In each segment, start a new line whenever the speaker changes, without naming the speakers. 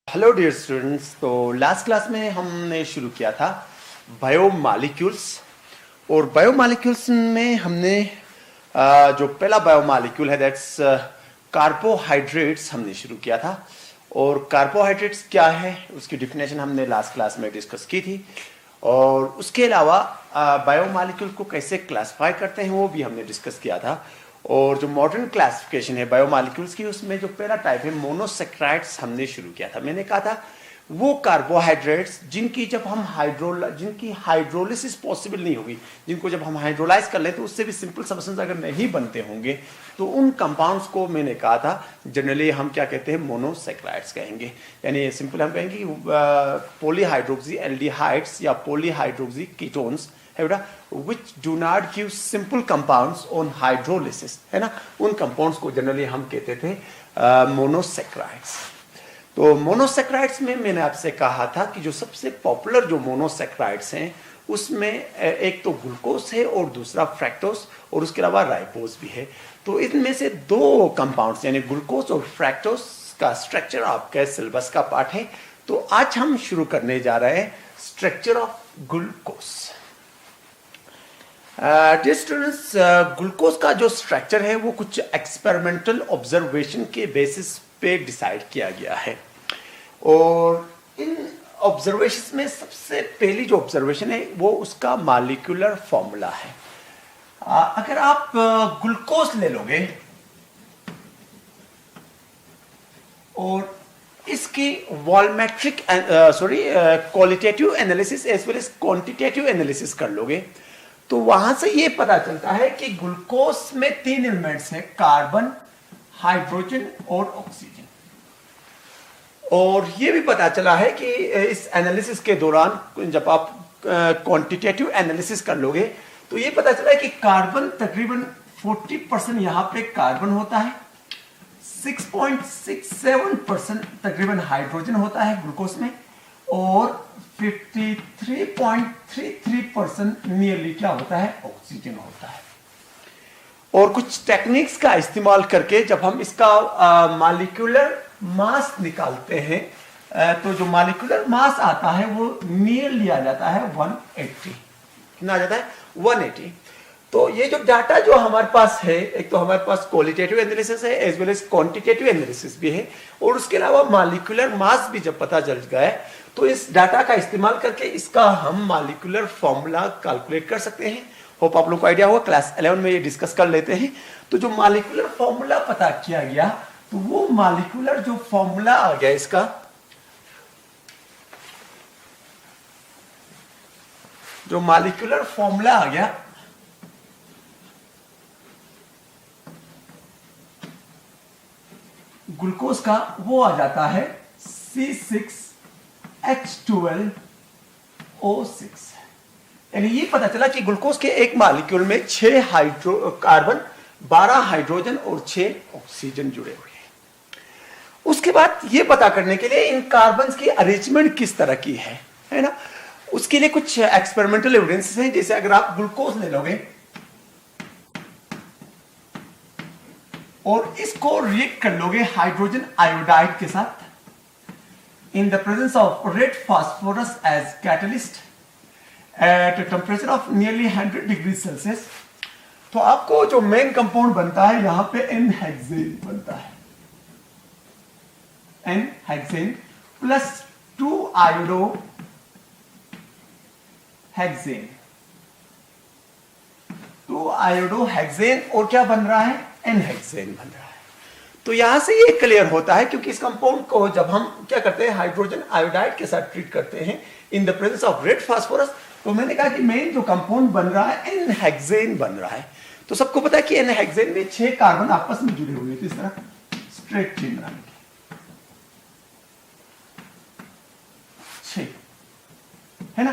Hello dear students. तो last class में हमने शुरू किया था बायोमॉलिक्यूल्स। और बायोमॉलिक्यूल्स में हमने जो पहला बायोमॉलिक्यूल है दैट्स कार्बोहाइड्रेट्स हमने शुरू किया था। और कार्बोहाइड्रेट्स क्या है उसकी डिफिनेशन हमने लास्ट क्लास में डिस्कस की थी। और उसके अलावा बायोमॉलिक्यूल को कैसे क्लासिफाई करते हैं वो भी हमने डिस्कस किया था। और जो मॉडर्न क्लासिफिकेशन है बायोमॉलिक्यूल्स की उसमें जो पहला टाइप है मोनोसेक्राइड्स हमने शुरू किया था। मैंने कहा था वो कार्बोहाइड्रेट्स जिनकी हाइड्रोलिसिस पॉसिबल नहीं होगी, जिनको जब हम हाइड्रोलाइज कर लें तो उससे भी सिंपल सब्सटेंस अगर नहीं बनते होंगे तो उन कंपाउंड्स को मैंने कहा था जनरली हम क्या कहते हैं मोनोसेक्राइड्स कहेंगे। यानी सिंपल हम कहेंगे पॉलीहाइड्रोक्सी एल्डिहाइड्स या पॉलीहाइड्रोक्सी कीटोन्स है बेटा which do not give simple compounds on hydrolysis, है ना। उन कंपाउंड्स को जनरली हम कहते थे मोनोसेक्राइड्स। तो मोनोसेक्राइड्स में मैंने आपसे कहा था कि जो सबसे पॉपुलर जो मोनोसेक्राइड्स हैं उसमें एक तो ग्लूकोज है और दूसरा फ्रैक्टोज और उसके अलावा राइबोज भी है। तो इनमें से दो कंपाउंड्स यानी ग्लूकोज और फ्रैक्टोज का स्ट्रक्चर आपके सिलेबस का पार्ट है। तो आज हम शुरू करने जा रहे हैं structure of glucose. Dear students, glucose का जो स्ट्रक्चर है वो कुछ एक्सपेरिमेंटल ऑब्जर्वेशन के बेसिस पे डिसाइड किया गया है। और इन ऑब्जर्वेशन में सबसे पहली जो ऑब्जर्वेशन है वो उसका मॉलिक्यूलर फॉर्मूला है। अगर आप ग्लूकोज ले लोगे और इसकी volumetric qualitative analysis as well as quantitative analysis कर लोगे तो वहां से ये पता चलता है कि ग्लूकोज में तीन एलिमेंट्स हैं, कार्बन, हाइड्रोजन और ऑक्सीजन। और ये भी पता चला है कि इस एनालिसिस के दौरान जब आप क्वांटिटेटिव एनालिसिस कर लोगे तो ये पता चला है कि कार्बन तकरीबन 40% यहां पे कार्बन होता है, 6.67% तकरीबन हाइड्रोजन होता है ग्लूकोज में और 53.33% नियरली क्या होता है ऑक्सीजन होता है। और कुछ टेक्निक्स का इस्तेमाल करके जब हम इसका मॉलिक्यूलर मास निकालते हैं तो जो मॉलिक्यूलर मास आता है वो नियरली आ जाता है 180। कितना आ जाता है 180। तो ये जो डाटा जो हमारे पास है, एक तो हमारे पास क्वालिटेटिव एनालिसिस है as well as quantitative analysis भी है और उसके अलावा मॉलिक्यूलर मास भी जब पता चल गया है तो इस डाटा का इस्तेमाल करके इसका हम मॉलिक्यूलर फॉर्मूला कैलकुलेट कर सकते हैं। होप आप लोग को आइडिया होगा, क्लास 11 में ये डिस्कस कर लेते हैं। तो जो मॉलिक्यूलर फॉर्मूला पता किया गया तो वो मॉलिक्यूलर जो फॉर्मूला आ गया इसका, जो मॉलिक्यूलर फॉर्मूला आ गया ग्लूकोज का वो आ जाता है C6H12O6। यानी ये पता चला कि ग्लूकोज के एक मॉलिक्यूल में 6 कार्बन, 12 हाइड्रोजन और 6 ऑक्सीजन जुड़े हुए हैं। उसके बाद ये पता करने के लिए इन कार्बन की अरेंजमेंट किस तरह की है ना, उसके लिए कुछ एक्सपेरिमेंटल एविडेंसेस हैं। जैसे अगर आप ग्लूकोज ले लोगे और इसको रिएक्ट कर लोगे हाइड्रोजन आयोडाइड के साथ in the presence of red phosphorus as catalyst at a temperature of nearly 100 degrees Celsius, तो आपको जो मेन कंपाउंड बनता है यहां पे N-हेक्सेन बनता है, N-हेक्सेन प्लस 2 आयोडोहेक्सेन, 2 आयोडोहेक्सेन और क्या बन रहा है N-हेक्सेन बन रहा है। तो यहां से ये क्लियर होता है क्योंकि इस कंपाउंड को जब हम क्या करते हैं हाइड्रोजन आयोडाइड के साथ ट्रीट करते हैं in the presence of red phosphorus, तो मैंने कहा कि मेन जो कंपाउंड बन रहा है N-हेक्सेन बन रहा है। तो सबको पता है कि N-हेक्सेन में 6 कार्बन आपस में जुड़े हुए थे इस तरह स्ट्रेट चेन बनाने के 6 है ना।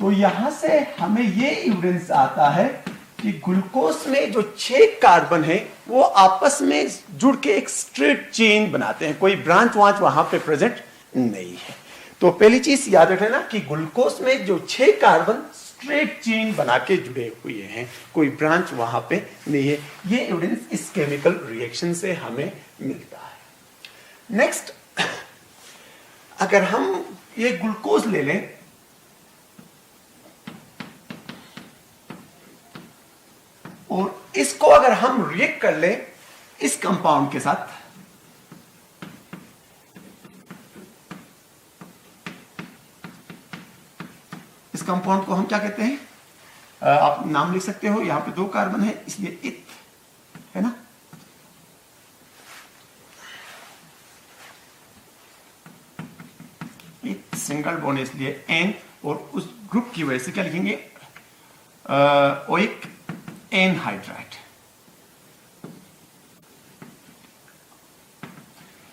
तो यहां से हमें ये एविडेंस आता है कि ग्लूकोज में जो 6 कार्बन है वो आपस में जुड़ के एक स्ट्रेट चेन बनाते हैं, कोई ब्रांच वहां पे प्रेजेंट नहीं है। तो पहली चीज याद रखना कि ग्लूकोज में जो 6 कार्बन स्ट्रेट चेन बना के जुड़े हुए हैं, कोई ब्रांच वहां पे नहीं है। ये एविडेंस इस केमिकल रिएक्शन से हमें मिलता है। नेक्स्ट अगर हम ये ग्लूकोज ले लें और इसको अगर हम रिएक्ट कर लें इस कंपाउंड के साथ, इस कंपाउंड को हम क्या कहते हैं, आप नाम लिख सकते हो, यहां पे 2 कार्बन है इसलिए इत है ना, इत सिंगल बॉन्ड इसलिए एन, और उस ग्रुप की वजह से क्या लिखेंगे, ओइक एनहाइड्राइड।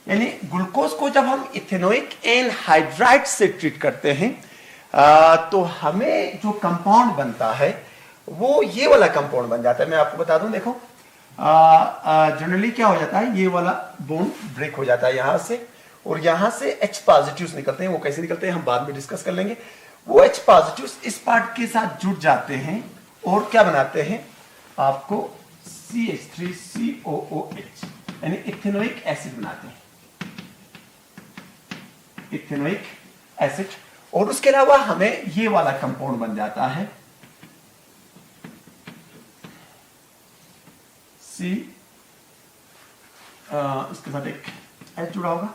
यानी ग्लूकोज को जब हम इथेनोइक एनहाइड्राइड से ट्रीट करते हैं तो हमें जो कंपाउंड बनता है वो ये वाला कंपाउंड बन जाता है। मैं आपको बता दूं, देखो जनरली क्या हो जाता है, ये वाला बोन ब्रेक हो जाता है यहां से, और यहां से H पॉजिटिव्स निकलते हैं। वो कैसे निकलते हैं हम बाद में डिस्कस कर लेंगे। वो H पॉजिटिव्स इस पार्ट के साथ जुड़ जाते हैं और क्या बनाते हैं आपको CH3COOH, यानी इथेनोइक एसिड बनाते हैं, इथेनोइक एसिड। और उसके अलावा हमें ये वाला कंपाउंड बन जाता है इसके साथ एक H जुड़ा होगा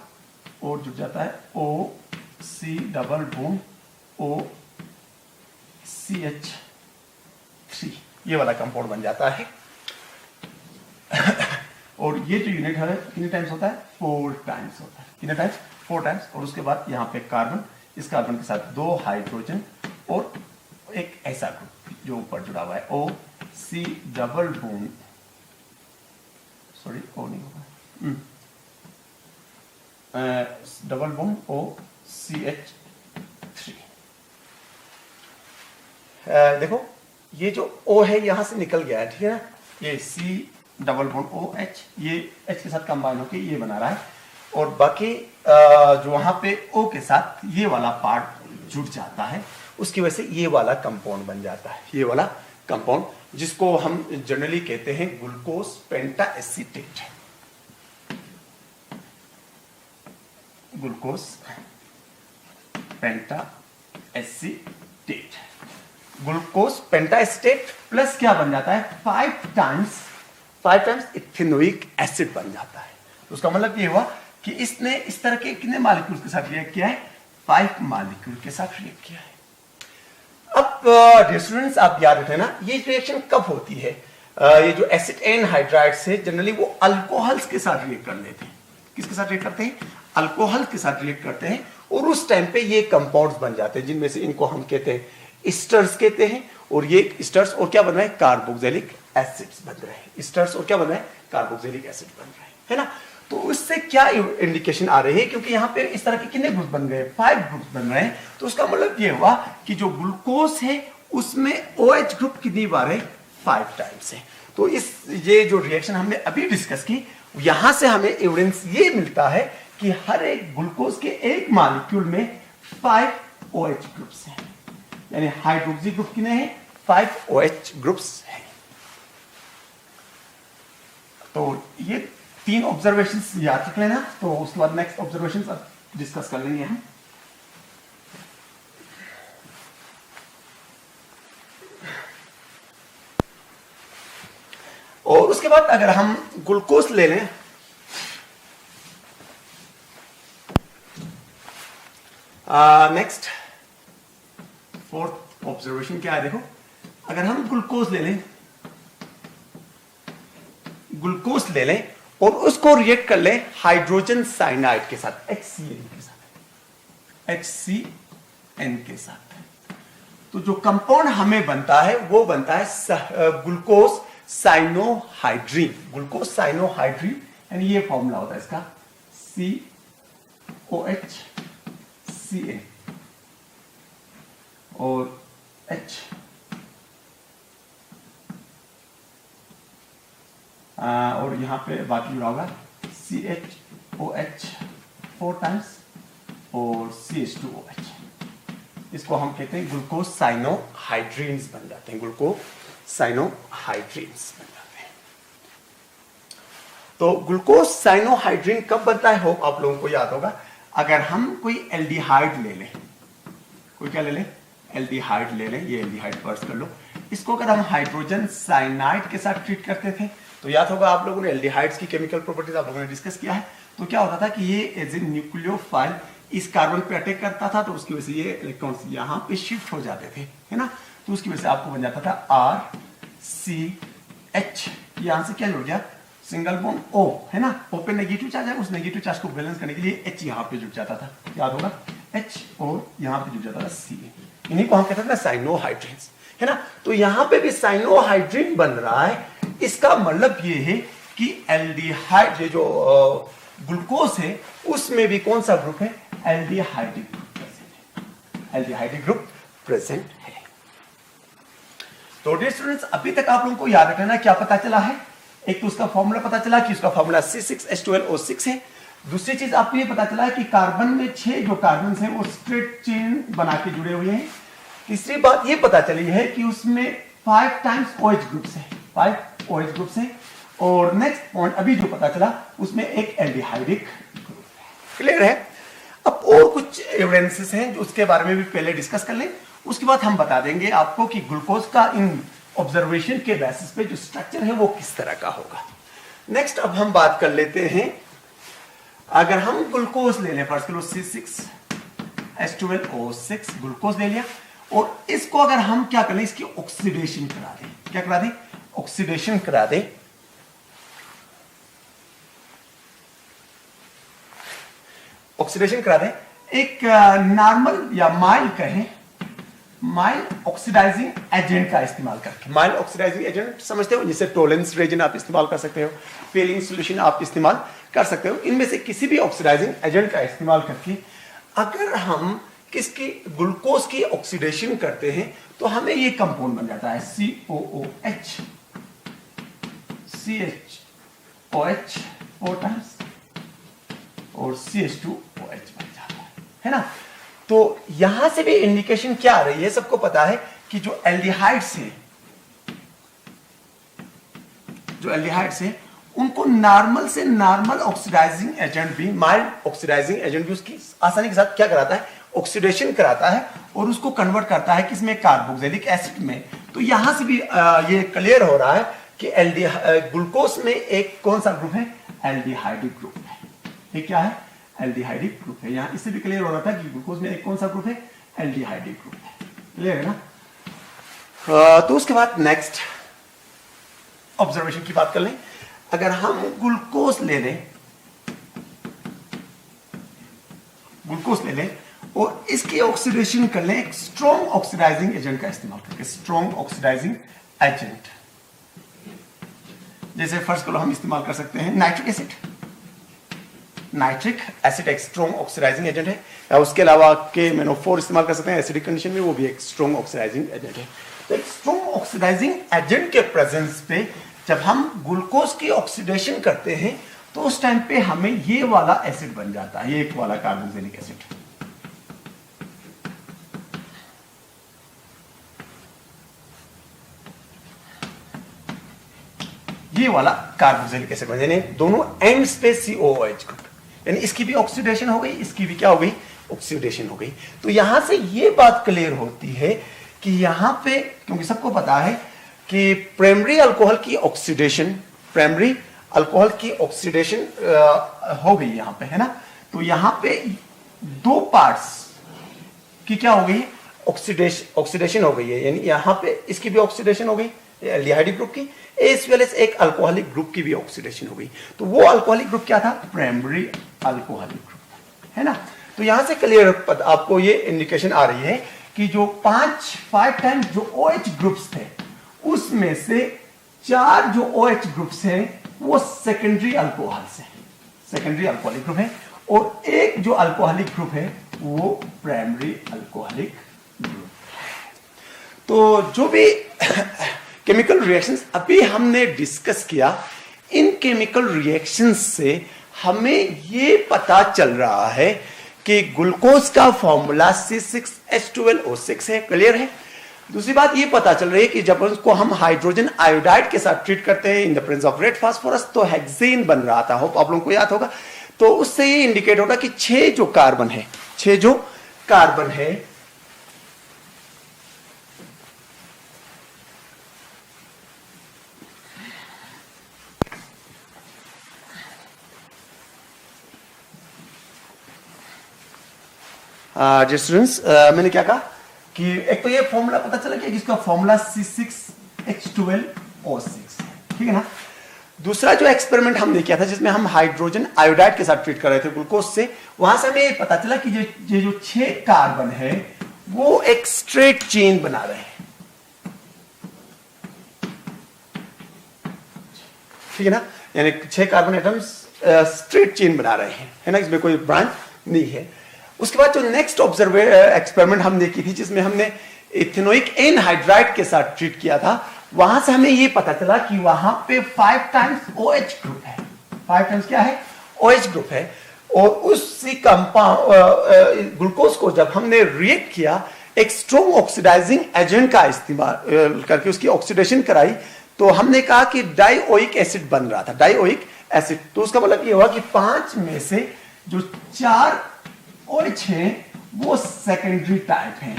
और जुड़ जाता है OC डबल बॉन्ड OCH3, ये वाला कंपाउंड बन जाता है। और ये जो यूनिट है कितने टाइम्स होता है, 4 टाइम्स होता है। कितने टाइम्स, 4 टाइम्स। और उसके बाद यहाँ पे कार्बन, इस कार्बन के साथ 2 हाइड्रोजन और एक ऐसा ग्रुप जो ऊपर जुड़ा हुआ है OC डबल बॉन्ड, सॉरी ओ नहीं होगा, डबल बॉन्ड OCH3। देखो ये जो O है यहां से निकल गया है, ठीक है ना, ये C डबल बॉन्ड OH, ये H के साथ कंबाइन होकर ये बना रहा है, और बाकी जो वहां पे O के साथ ये वाला पार्ट जुड़ जाता है, उसकी वजह से ये वाला कंपाउंड बन जाता है, ये वाला कंपाउंड जिसको हम जनरली कहते हैं ग्लूकोज पेंटाएसिटेट। ग्लूकोज पेंटाएसिटेट, ग्लूकोज पेंटाएसिटेट प्लस क्या बन जाता है, 5 टाइम्स इथेनोइक एसिड बन जाता है। तो उसका मतलब ये हुआ कि इसने इस तरह के कितने मॉलिक्यूल्स के साथ रिएक्ट किया है, 5 मॉलिक्यूल के साथ रिएक्ट किया है। अब डियर स्टूडेंट्स आप याद रखें ना, ये रिएक्शन कब होती है, ये जो एसिड एनहाइड्राइड से जनरली वो अल्कोहल्स के साथ रिएक्ट कर लेते हैं। किसके साथ रिएक्ट करते हैं, अल्कोहल के साथ रिएक्ट करते हैं, और उस टाइम पे ये कंपाउंड्स बन जाते हैं, जिनमें से इनको हम कहते हैं इस्टर्स कहते हैं, और ये इस्टर्स और क्या बन रहे हैं, कार्बोक्सिलिक एसिड्स बन रहे हैं। इस्टर्स और क्या बन रहे हैं, कार्बोक्सिलिक एसिड बन रहे हैं, है ना। तो इससे क्या इंडिकेशन आ रही है, क्योंकि यहाँ पे इस तरह के कितने ग्रुप बन गए, 5 ग्रुप बन रहे हैं, तो उसका मतलब ये हुआ कि जो ग्लूकोज है उसमें OH ग्रुप कितनी बार है, 5 टाइम्स है। तो ये जो रिएक्शन हमने अभी डिस्कस की, यहां से हमें एविडेंस ये मिलता है कि हर एक ग्लूकोज के एक मॉलिक्यूल में 5 OH ग्रुप्स हैं, यानी हाइड्रोक्सी ग्रुप कितने हैं, 5 OH ग्रुप्स हैं। तो ये 3 ऑब्जर्वेशंस याद रख लेना, तो उसके बाद नेक्स्ट ऑब्जर्वेशंस अब डिस्कस कर लेंगे हम। और उसके बाद अगर हम ग्लूकोज ले लें, नेक्स्ट 4th ऑब्जर्वेशन क्या है, देखो अगर हम ग्लूकोज ले लें और उसको रिएक्ट कर लें हाइड्रोजन साइनाइड के साथ, HCN के साथ, तो जो कंपाउंड हमें बनता है वो बनता है ग्लूकोज साइनोहाइड्रीन। ग्लूकोज साइनोहाइड्रीन यानी ये फॉर्मूला होता है इसका, COHCN और H, और यहां पे बाकी जुड़ा होगा CHOH 4 टाइम्स और CH2OH। इसको हम कहते हैं ग्लूकोज साइनोहाइड्रीन्स बन जाते हैं, ग्लूकोज साइनोहाइड्रीन्स बन जाते हैं। तो ग्लूकोज साइनोहाइड्रीन कब बनता है, होप आप लोगों को याद होगा, अगर हम कोई एल्डिहाइड ले लें, कोई क्या ले लें, एल्डिहाइड ले लें, ये एल्डिहाइड फर्स्ट कर लो, इसको अगर हम हाइड्रोजन साइनाइड के साथ ट्रीट करते थे तो याद होगा आप लोगों ने एल्डिहाइड्स की केमिकल प्रॉपर्टीज आप लोगों ने डिस्कस किया है। तो क्या होता था कि ये एज ए न्यूक्लियोफाइल इस कार्बन पे अटैक करता था, तो उसकी वजह से ये इलेक्ट्रॉन्स यहाँ पे शिफ्ट हो जाते थे, है ना। तो उसकी वजह से आपको बन जाता था RCH, यहाँ से क्या जुड़ गया, सिंगल बॉन्ड O, है ना। O पे नेगेटिव चार्ज है, उस नेगेटिव चार्ज को बैलेंस करने के लिए H यहाँ पे जुड़ जाता था, याद होगा, H, और यहाँ पे जुड़ जाता था C। इन्हीं को हम कहते थे साइनोहाइड्रेट्स, है ना। तो यहाँ पे भी साइनोहाइड्रिन बन रहा है, इसका मतलब ये है कि एल्डिहाइड, ये जो ग्लूकोज है उसमें भी कौन सा ग्रुप है, एल्डिहाइडिक ग्रुप प्रेजेंट है, एल्डिहाइडिक ग्रुप प्रेजेंट है। तो डियर स्टूडेंट्स, अभी तक आप लोगों को याद रखना क्या पता चला है, एक तो उसका फॉर्मूला पता चला कि उसका फॉर्मूला C6H12O6 है। दूसरी चीज आपको ये पता चला है कि कार्बन में 6 जो कार्बन हैं वो स्ट्रेट चेन बना के जुड़े हुए हैं। तीसरी बात ये पता चली है कि उसमें 5 टाइम्स OH ग्रुप्स है, 5 OH ग्रुप्स है। और नेक्स्ट पॉइंट अभी जो पता चला उसमें एक एल्डिहाइडिक ग्रुप है। क्लियर है। अब और कुछ एविडेंसेस हैं जो उसके बारे में भी पहले डिस्कस कर लें, उसके बाद हम बता देंगे आपको कि ग्लूकोज का इन ऑब्जर्वेशन के बेसिस पे जो स्ट्रक्चर है वो किस तरह का होगा। नेक्स्ट अब हम बात कर लेते हैं, अगर हम ग्लूकोज ले लें, फर्स्ट लो C6H12O6 ग्लूकोज ले लिया, और इसको अगर हम क्या कर लें, इसकी ऑक्सीडेशन करा दें, क्या करा दें, ऑक्सीडेशन करा दें। ऑक्सीडेशन करा दें, एक नॉर्मल या माइल्ड कहें, माइल्ड ऑक्सीडाइजिंग एजेंट का इस्तेमाल करके, माइल्ड ऑक्सीडाइजिंग एजेंट समझते हो, जैसे टोलेंस रेजिन आप इस्तेमाल कर सकते हो, फेलिंग सॉल्यूशन आप इस्तेमाल कर सकते हो, इनमें से किसी भी ऑक्सीडाइजिंग एजेंट का इस्तेमाल करके अगर हम किसकी, ग्लूकोज की ऑक्सीडेशन करते हैं तो हमें ये कंपाउंड बन जाता है COOH, CHOH 4 टाइम्स और CH2OH बन जाता है ना। तो यहां से भी इंडिकेशन क्या आ रही है, सबको पता है कि जो एल्डिहाइड्स हैं, जो एल्डिहाइड्स हैं उनको नॉर्मल से नॉर्मल ऑक्सीडाइजिंग एजेंट भी, माइल्ड ऑक्सीडाइजिंग एजेंट भी उसकी आसानी के साथ क्या कराता है, ऑक्सीडेशन कराता है और उसको कन्वर्ट करता है किसमें, कार्बोक्सिलिक एसिड में। तो यहां से भी ये क्लियर हो रहा है कि ग्लूकोज में एक कौन सा ग्रुप है, एल्डिहाइडिक ग्रुप है। ये क्या है, एल्डिहाइडिक ग्रुप है। यहां इससे भी क्लियर हो रहा था कि ग्लूकोज में एक कौन सा ग्रुप है, एल्डिहाइडिक ग्रुप है। क्लियर है ना। तो उसके बाद नेक्स्ट ऑब्जर्वेशन की बात कर लें, अगर हम ग्लूकोज ले लें, ग्लूकोज ले लें और इसकी ऑक्सीडेशन कर लें एक स्ट्रॉन्ग ऑक्सीडाइजिंग एजेंट का इस्तेमाल करके, स्ट्रॉन्ग ऑक्सीडाइजिंग एजेंट, जैसे फर्स्ट को हम इस्तेमाल कर सकते हैं नाइट्रिक एसिड। नाइट्रिक एसिड एक स्ट्रॉन्ग ऑक्सीडाइजिंग एजेंट है, या उसके अलावा KMnO4 इस्तेमाल कर सकते हैं एसिडिक कंडीशन में, वो भी एक स्ट्रॉन्ग ऑक्सीडाइजिंग एजेंट है। तो एक स्ट्रॉन्ग ऑक्सीडाइजिंग एजेंट के प्रेजेंस पे जब हम ग्लूकोज की ऑक्सीडेशन करते हैं तो उस टाइम पे हमें ये वाला एसिड बन जाता है, ये एक वाला कार्बोक्सिलिक एसिड, ये वाला कार्बोक्सिलिक एसिड बन, यानी दोनों एंड्स पे COOH ग्रुप, यानी इसकी भी ऑक्सीडेशन हो गई, इसकी भी क्या हो गई, ऑक्सीडेशन हो गई। तो यहां से ये बात क्लियर होती है कि यहां पे, क्योंकि सबको पता है कि प्राइमरी अल्कोहल की ऑक्सीडेशन, प्राइमरी अल्कोहल की ऑक्सीडेशन हो गई यहां पे, है ना। तो यहां पे 2 पार्ट्स की क्या हो गई, ऑक्सीडेशन हो गई है, यानी यहां पे इसकी भी ऑक्सीडेशन हो गई एल्डिहाइडिक ग्रुप की, एज वेल एज एक अल्कोहलिक ग्रुप की भी ऑक्सीडेशन हो गई। तो वो अल्कोहलिक ग्रुप क्या था, प्राइमरी अल्कोहलिक ग्रुप, है ना। तो यहां से क्लियर आपको ये इंडिकेशन आ रही है कि जो 5 टाइम्स जो OH ग्रुप्स थे उसमें से 4 जो OH ग्रुप्स हैं वो सेकेंडरी अल्कोहल से, सेकेंडरी अल्कोहलिक ग्रुप है, और एक जो अल्कोहलिक ग्रुप है वो प्राइमरी अल्कोहलिक ग्रुप है। तो जो भी केमिकल रिएक्शंस अभी हमने डिस्कस किया, इन केमिकल रिएक्शंस से हमें ये पता चल रहा है कि ग्लूकोज का फॉर्मूला C6H12O6 है। क्लियर है। दूसरी बात ये पता चल रही है कि जब उसको हम हाइड्रोजन आयोडाइड के साथ ट्रीट करते हैं in the presence of red phosphorus तो हेक्सेन बन रहा था, होप आप लोगों को याद होगा। तो उससे ये इंडिकेट होगा कि 6 जो कार्बन है, 6 जो कार्बन है जी स्टूडेंट्स, मैंने क्या कहा कि एक तो ये फॉर्मूला पता चला कि इसका फॉर्मूला C6H12O6, ठीक है ना। दूसरा जो एक्सपेरिमेंट हमने किया था जिसमें हम हाइड्रोजन आयोडाइड के साथ ट्रीट कर रहे थे ग्लूकोज से, वहां से हमें ये पता चला कि ये जो 6 कार्बन है वो एक स्ट्रेट चेन बना रहे हैं, ठीक है ना, यानी 6 कार्बन एटम्स स्ट्रेट चेन बना रहे हैं, है ना, इसमें कोई ब्रांच नहीं है। उसके बाद जो नेक्स्ट एक्सपेरिमेंट हमने की थी जिसमें हमने इथेनोइक एनहाइड्राइड के साथ ट्रीट किया था, वहां से हमें ये पता चला कि वहां पे 5 टाइम्स OH ग्रुप है, 5 टाइम्स क्या है, OH ग्रुप है। और उसी कंपाउंड ग्लूकोज को जब हमने रिएक्ट किया एक स्ट्रॉन्ग ऑक्सीडाइजिंग एजेंट का इस्तेमाल करके उसकी ऑक्सीडेशन कराई, तो हमने कहा कि डाइओइक एसिड बन रहा था, डाइओइक एसिड। तो उसका मतलब ये हुआ कि 5 में से जो 4 OH है वो सेकेंडरी टाइप है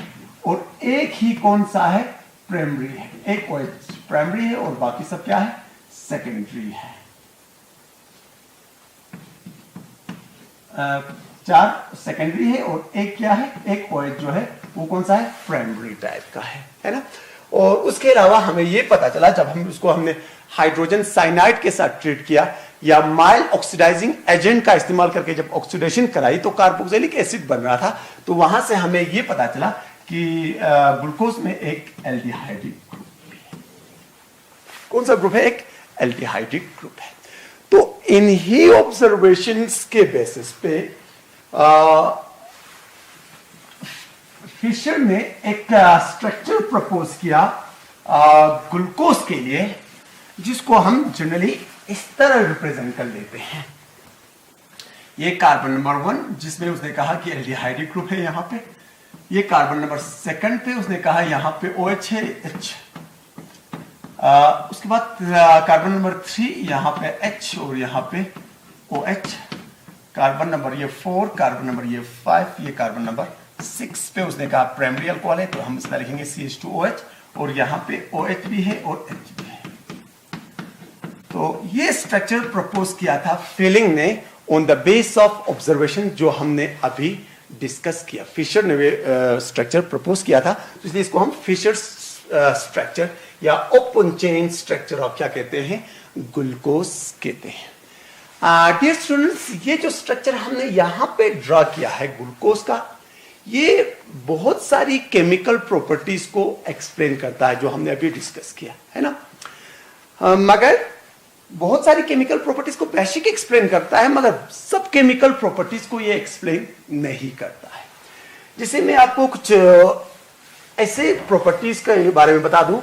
और एक ही कौन सा है, प्राइमरी है। एक OH प्राइमरी है और बाकी सब क्या है, सेकेंडरी है। 4 सेकेंडरी है और एक क्या है, एक OH जो है वो कौन सा है, प्राइमरी टाइप का है ना। और उसके अलावा हमें ये पता चला जब हम उसको हमने हाइड्रोजन साइनाइड के साथ ट्रीट किया या माइल्ड ऑक्सीडाइजिंग एजेंट का इस्तेमाल करके जब ऑक्सीडेशन कराई तो कार्बोक्सिलिक एसिड बन रहा था। तो वहां से हमें यह पता चला कि ग्लूकोज में एक एल्डिहाइडिक ग्रुप है। कौन सा ग्रुप है, एक एल्डिहाइडिक ग्रुप है। तो इन्हीं ऑब्जर्वेशंस के बेसिस पे फिशर ने एक स्ट्रक्चर प्रपोज किया ग्लूकोज के लिए, जिसको हम जनरली इस तरह रिप्रेजेंट कर लेते हैं। ये कार्बन नंबर 1 जिसमें उसने कहा कि एल्डिहाइडिक ग्रुप है यहां पे, ये कार्बन नंबर 2 पे उसने कहा यहां पे OH है H, उसके बाद कार्बन नंबर 3 यहां पे H और यहां पे OH, कार्बन नंबर ये 4, कार्बन नंबर ये 5, ये कार्बन नंबर 6 पे उसने कहा प्राइमरी अल्कोहल है, तो हम इसमें लिखेंगे CH2OH और यहां पे OH भी है और H भी है। तो ये स्ट्रक्चर प्रपोज किया था फीलिंग ने on the base of observation जो हमने अभी डिस्कस किया। फिशर ने स्ट्रक्चर प्रपोज किया था, तो इसलिए इसको हम फिशर स्ट्रक्चर या ओपन चेन स्ट्रक्चर ऑफ क्या कहते हैं, ग्लूकोज कहते हैं। डियर स्टूडेंट्स, ये जो स्ट्रक्चर हमने यहां पे ड्रॉ किया है ग्लूकोज का, ये बहुत सारी केमिकल प्रॉपर्टीज को एक्सप्लेन करता है जो हमने अभी डिस्कस किया है ना। मगर बहुत सारी केमिकल प्रॉपर्टीज को बेसिक एक्सप्लेन करता है, मगर सब केमिकल प्रॉपर्टीज को ये एक्सप्लेन नहीं करता है। जैसे मैं आपको कुछ ऐसे प्रॉपर्टीज के बारे में बता दूं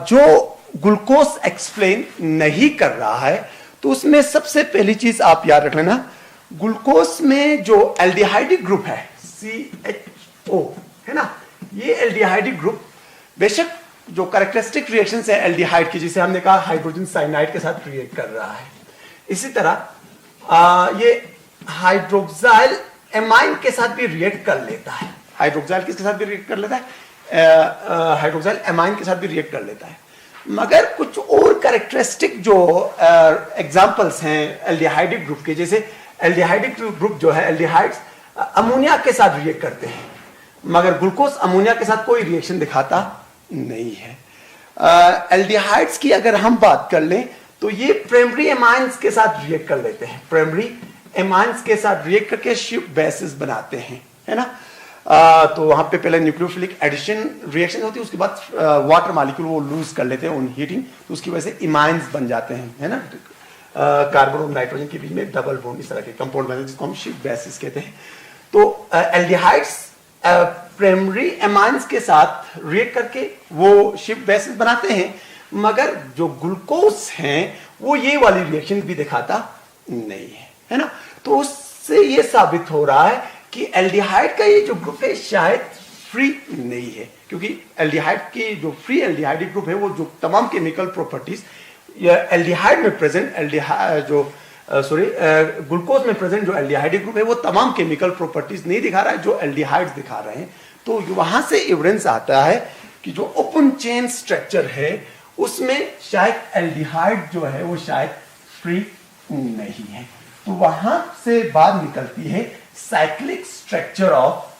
जो ग्लूकोज एक्सप्लेन नहीं कर रहा है। तो उसमें सबसे पहली चीज आप याद रख लेना, ग्लूकोज में जो एल्डिहाइडिक ग्रुप है CHO है ना, ये एल्डिहाइडिक ग्रुप बेशक जो कैरेक्टरिस्टिक रिएक्शंस है एल्डिहाइड की, जिसे हमने कहा हाइड्रोजन साइनाइड के साथ रिएक्ट कर रहा है, इसी तरह ये हाइड्रोक्साइल एमाइन के साथ भी रिएक्ट कर लेता है। हाइड्रोक्साइल किसके साथ भी रिएक्ट कर लेता है, हाइड्रोक्साइल एमाइन के साथ भी रिएक्ट कर लेता है। मगर कुछ और कैरेक्टरिस्टिक जो एग्जांपल्स हैं एल्डिहाइडिक ग्रुप के, जैसे एल्डिहाइडिक ग्रुप जो है एल्डिहाइड्स अमोनिया के साथ रिएक्ट करते हैं, मगर ग्लूकोज अमोनिया के साथ कोई रिएक्शन दिखाता नहीं है। एल्डिहाइड्स की अगर हम बात कर लें तो ये प्राइमरी एमाइंस के साथ रिएक्ट कर लेते हैं, प्राइमरी एमाइंस के साथ रिएक्ट करके शिफ्ट बेसिस बनाते हैं, है ना। तो वहां पे पहले न्यूक्लियोफिलिक एडिशन रिएक्शन होती है, उसके बाद वाटर मॉलिक्यूल वो लूज कर लेते हैं ऑन हीटिंग, तो उसकी वजह से इमाइंस बन जाते हैं, है ना। कार्बन और नाइट्रोजन के बीच में डबल बॉन्ड इस तरह के कंपाउंड बनते हैं जिसको हम शिफ्ट बेसिस कहते हैं। तो एल्डिहाइड्स प्राइमरी एमाइंस के साथ रिएक्ट करके वो शिफ्ट बेसिस बनाते हैं, मगर जो ग्लूकोज हैं वो ये वाली रिएक्शन भी दिखाता नहीं है ना। तो उससे ये साबित हो रहा है कि एल्डिहाइड का ये जो ग्रुप है शायद फ्री नहीं है, क्योंकि एल्डिहाइड की जो फ्री एल्डिहाइडिक ग्रुप है वो जो तमाम केमिकल प्रॉपर्टीज एल्डिहाइड में प्रेजेंट जो ग्लूकोज में प्रेजेंट जो एल्डिहाइड ग्रुप है वो तमाम केमिकल प्रॉपर्टीज नहीं दिखा रहा है जो एल्डिहाइड्स दिखा रहे हैं। तो वहां से एविडेंस आता है कि जो ओपन चेन स्ट्रक्चर है उसमें शायद एल्डिहाइड जो है वो शायद फ्री नहीं है। तो वहां से बात निकलती है साइक्लिक स्ट्रक्चर ऑफ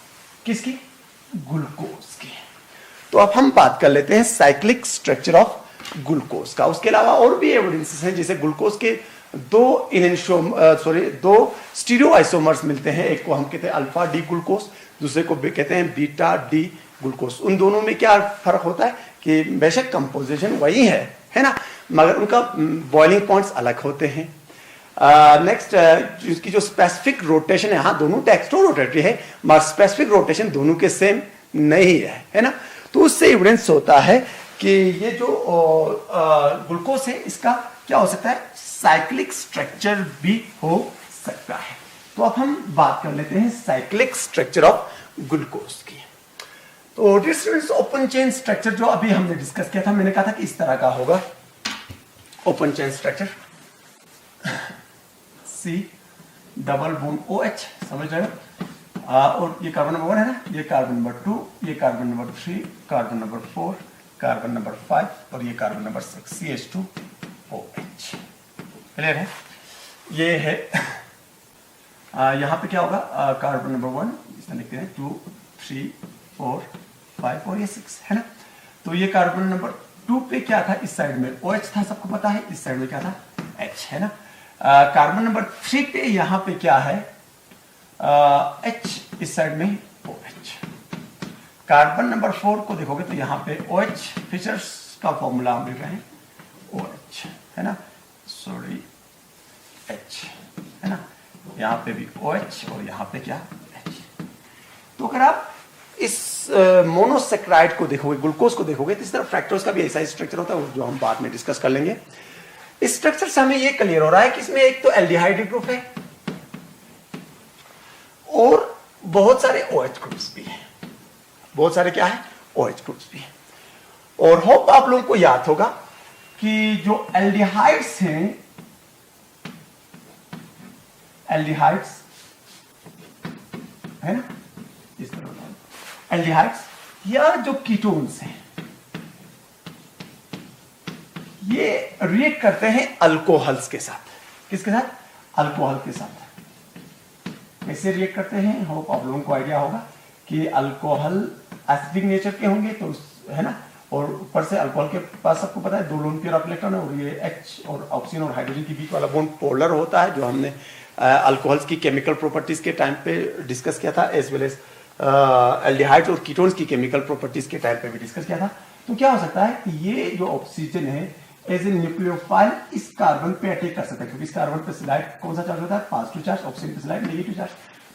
किसकी, ग्लूकोज की। तो अब हम बात कर लेते हैं साइक्लिक स्ट्रक्चर ऑफ ग्लूकोज का। उसके अलावा और भी एविडेंसेस हैं, जैसे ग्लूकोज के दो स्टीरियो आइसोमर्स मिलते हैं, एक को हम कहते हैं अल्फा डी ग्लूकोज, दूसरे को कहते हैं बीटा डी ग्लूकोज। उन दोनों में क्या फर्क होता है कि बेशक कंपोजिशन वही है ना, मगर उनका बॉइलिंग पॉइंट्स अलग होते हैं। नेक्स्ट इसकी जो स्पेसिफिक रोटेशन है, हाँ दोनों टेक्स्टो रोटेटरी है मगर स्पेसिफिक रोटेशन दोनों के सेम नहीं है ना। तो उससे एविडेंस होता है कि ये जो ग्लूकोज है इसका क्या हो सकता है, साइक्लिक स्ट्रक्चर भी हो सकता है। तो अब हम बात कर लेते हैं साइक्लिक स्ट्रक्चर ऑफ ग्लूकोज की। तो दिस ओपन चेन स्ट्रक्चर जो अभी हमने डिस्कस किया था, मैंने कहा था कि इस तरह का होगा open chain structure, C double bond OH, समझ रहे हो। और ये कार्बन नंबर 1 है ना, ये कार्बन नंबर 2, ये carbon number 3, carbon number 4, carbon number 5 और ये कार्बन नंबर 6, CH2OH। क्लियर है। ये है यहाँ पे क्या होगा, कार्बन नंबर 1 इसमें लिखते हैं 2, 3, 4, 5 और ये 6 है ना। तो ये कार्बन नंबर 2 पे क्या था, इस साइड में OH था, सबको पता है, इस साइड में क्या था, H है ना। कार्बन नंबर 3 पे यहाँ पे क्या है, H, इस साइड में OH। कार्बन नंबर 4 को देखोगे तो यहाँ पे OH, फिशर्स का फॉर्मूला हम लिख रहे हैं OH है ना, सॉरी H है ना, यहाँ पे भी OH और यहाँ पे क्या H। तो अगर आप इस मोनोसेक्राइड को देखोगे, ग्लूकोज को देखोगे, तो इस तरह फ्रैक्टोज का भी ऐसा ही स्ट्रक्चर होता है जो हम बाद में डिस्कस कर लेंगे। इस स्ट्रक्चर से हमें यह क्लियर हो रहा है कि इसमें एक तो एल्डिहाइड ग्रुप है और बहुत सारे OH ग्रुप्स भी हैं, बहुत सारे क्या है OH ग्रुप्स भी हैं। और होप आप लोगों को याद होगा कि जो एल्डिहाइड्स हैं, एल्डिहाइड्स है ना, इस तरह एल्डिहाइड्स या जो कीटोन्स हैं ये रिएक्ट करते हैं अल्कोहल्स के साथ। किसके साथ, अल्कोहल के साथ। कैसे रिएक्ट करते हैं, होप आप लोगों को आइडिया होगा कि अल्कोहल एसिडिक नेचर के होंगे तो है ना, और ऊपर से अल्कोहल के पास सबको पता है 2 लोन पेयर ऑफ इलेक्ट्रॉन है और ये H और ऑक्सीजन और हाइड्रोजन के बीच वाला बॉन्ड पोलर होता है, जो हमने अल्कोहल्स की केमिकल प्रॉपर्टीज के टाइम पे डिस्कस किया था, एज वेल एज एल्डिहाइड्स और कीटोन्स की केमिकल प्रॉपर्टीज के टाइम पे भी डिस्कस किया था। तो क्या हो सकता है कि ये जो ऑक्सीजन है एज ए न्यूक्लियोफाइल इस कार्बन पे अटैक कर सकता है, क्योंकि इस कार्बन पे स्लाइड कौन सा चार्ज होता है, पॉजिटिव चार्ज, ऑक्सीजन पे स्लाइड नेगेटिव चार्ज।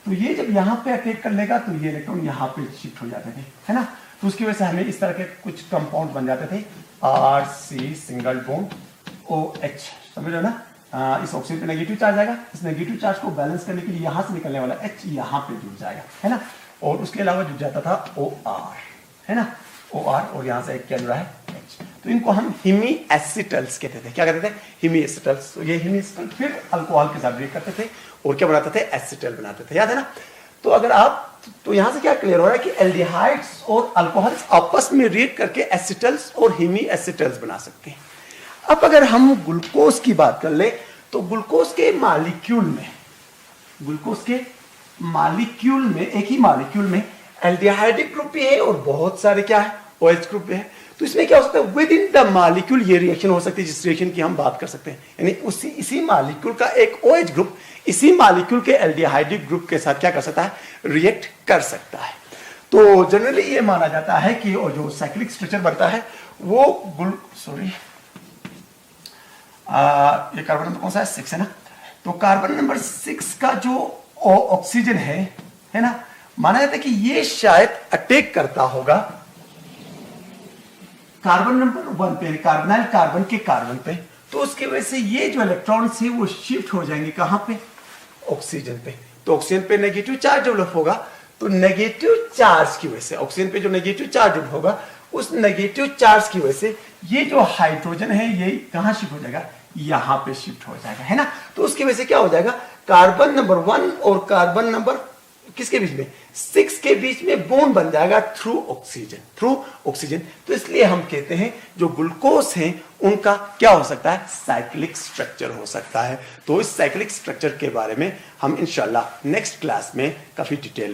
तो ये जब यहाँ पे अटैक कर लेगा तो ये इलेक्ट्रॉन यहाँ पे शिफ्ट हो जाते थे, है ना। तो उसकी वजह से हमें इस तरह के कुछ कंपाउंड बन जाते थे, RC सिंगल बॉन्ड OH, समझ रहे हो ना। इस ऑक्सीजन पे नेगेटिव चार्ज आएगा, इस नेगेटिव चार्ज को बैलेंस करने के लिए यहाँ से निकलने वाला H यहाँ पे जुड़ जाएगा, है ना। और उसके अलावा जुड़ जाता था OR, है ना, OR, और यहाँ से क्या जुड़ा है H। तो इनको हम हिमी एसिटल्स कहते थे। क्या कहते थे, हिमी एसिटल्स। तो ये हिमी एसिटल फिर अल्कोहल के साथ रिएक्ट करते थे और क्या बनाते थे, एसिटल बनाते थे, याद है ना। तो अगर आप, तो यहां से क्या क्लियर हो रहा है कि एल्डिहाइड्स और अल्कोहल्स आपस में रिएक्ट करके एसिटल्स और हिमी एसिटल्स बना सकते हैं। अब अगर हम ग्लूकोज की बात कर ले तो ग्लूकोज के मॉलिक्यूल में, ग्लूकोज के मॉलिक्यूल में, एक ही मॉलिक्यूल में एल्डिहाइडिक ग्रुप भी है और बहुत सारे क्या है OH ग्रुप भी है। तो इसमें क्या हो सकता है, विद इन द मॉलिक्यूल ये रिएक्शन हो सकती है जिस रिएक्शन की हम बात कर सकते हैं, यानी इसी मॉलिक्यूल का एक OH ग्रुप इसी मॉलिक्यूल के एल्डिहाइडिक ग्रुप के साथ क्या कर सकता है, रिएक्ट कर सकता है। तो जनरली ये माना जाता है कि जो साइक्लिक स्ट्रक्चर बनता है वो ये कार्बन नंबर कौन सा है, 6 है ना। तो कार्बन नंबर 6 का जो ऑक्सीजन है ना, माना जाता है कि ये शायद अटैक करता होगा कार्बन नंबर 1 पे, कार्बोनाइल कार्बन के कार्बन पे। तो उसकी वजह से ये जो इलेक्ट्रॉन्स है वो शिफ्ट हो जाएंगे कहां पे, ऑक्सीजन पे। तो ऑक्सीजन पे नेगेटिव चार्ज डेवलप होगा, तो नेगेटिव चार्ज की वजह से, ऑक्सीजन पे जो नेगेटिव चार्ज होगा उस नेगेटिव चार्ज की वजह से ये जो हाइड्रोजन है ये कहां शिफ्ट हो जाएगा, यहां पे शिफ्ट हो जाएगा, है ना। तो उसकी वजह से क्या हो जाएगा, कार्बन नंबर 1 और कार्बन नंबर किसके बीच में, 6 के बीच में बॉन्ड बन जाएगा थ्रू ऑक्सीजन। तो इसलिए हम कहते हैं जो ग्लूकोज हैं उनका क्या हो सकता है, साइक्लिक स्ट्रक्चर हो सकता है। तो इस साइक्लिक स्ट्रक्चर के बारे में हम इंशाल्लाह नेक्स्ट क्लास में काफी डिटेल